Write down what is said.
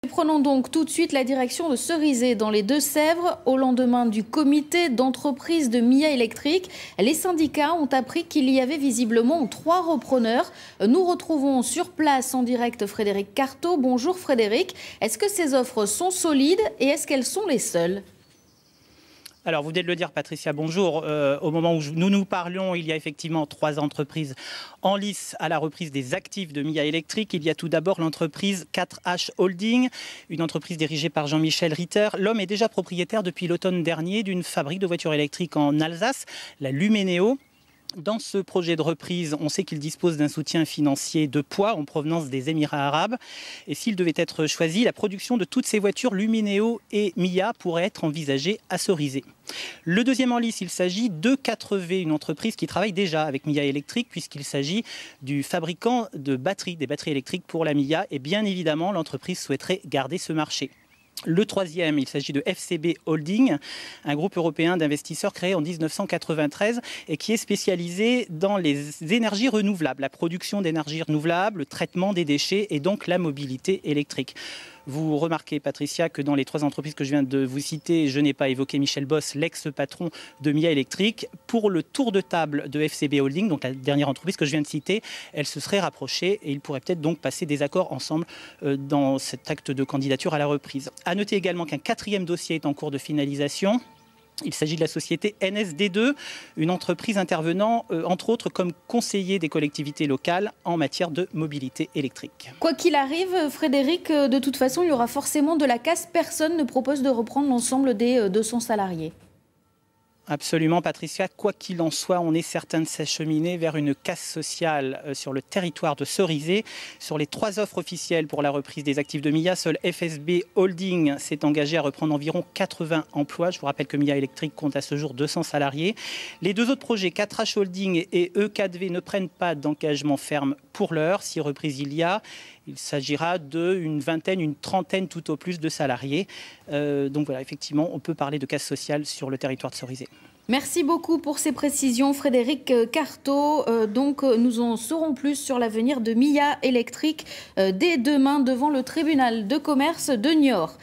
Prenons donc tout de suite la direction de Cerizay dans les Deux-Sèvres. Au lendemain du comité d'entreprise de Mia Electric, les syndicats ont appris qu'il y avait visiblement 3 repreneurs. Nous retrouvons sur place en direct Frédéric Carto. Bonjour Frédéric. Est-ce que ces offres sont solides et est-ce qu'elles sont les seules ? Alors, vous venez de le dire, Patricia, bonjour. Au moment où nous parlions, il y a effectivement 3 entreprises en lice à la reprise des actifs de Mia Electric. Il y a tout d'abord l'entreprise 4H Holding, une entreprise dirigée par Jean-Michel Ritter. L'homme est déjà propriétaire depuis l'automne dernier d'une fabrique de voitures électriques en Alsace, la Luménéo. Dans ce projet de reprise, on sait qu'il dispose d'un soutien financier de poids en provenance des Émirats arabes. Et s'il devait être choisi, la production de toutes ces voitures Luménéo et Mia pourrait être envisagée à Cerizay. Le deuxième en lice, il s'agit de 4V, une entreprise qui travaille déjà avec Mia Electric puisqu'il s'agit du fabricant de batteries, des batteries électriques pour la Mia. Et bien évidemment, l'entreprise souhaiterait garder ce marché. Le troisième, il s'agit de FCB Holding, un groupe européen d'investisseurs créé en 1993 et qui est spécialisé dans les énergies renouvelables, la production d'énergie renouvelable, le traitement des déchets et donc la mobilité électrique. Vous remarquez, Patricia, que dans les 3 entreprises que je viens de vous citer, je n'ai pas évoqué Michel Boss, l'ex-patron de Mia Electric. Pour le tour de table de FCB Holding, donc la dernière entreprise que je viens de citer, elle se serait rapprochée et ils pourraient peut-être donc passer des accords ensemble dans cet acte de candidature à la reprise. À noter également qu'un 4e dossier est en cours de finalisation. Il s'agit de la société NSD2, une entreprise intervenant, entre autres, comme conseiller des collectivités locales en matière de mobilité électrique. Quoi qu'il arrive, Frédéric, de toute façon, il y aura forcément de la casse. Personne ne propose de reprendre l'ensemble des 200 salariés. Absolument, Patricia. Quoi qu'il en soit, on est certain de s'acheminer vers une casse sociale sur le territoire de Cerizay. Sur les 3 offres officielles pour la reprise des actifs de Mia, seul FSB Holding s'est engagé à reprendre environ 80 emplois. Je vous rappelle que Mia Electric compte à ce jour 200 salariés. Les 2 autres projets, 4H Holding et E4V, ne prennent pas d'engagement ferme pour l'heure. Si reprise il y a, il s'agira d'une vingtaine, une trentaine tout au plus de salariés. Donc voilà, effectivement, on peut parler de casse sociale sur le territoire de Cerizay. Merci beaucoup pour ces précisions, Frédéric Carto. Donc, nous en saurons plus sur l'avenir de Mia Electric dès demain devant le tribunal de commerce de Niort.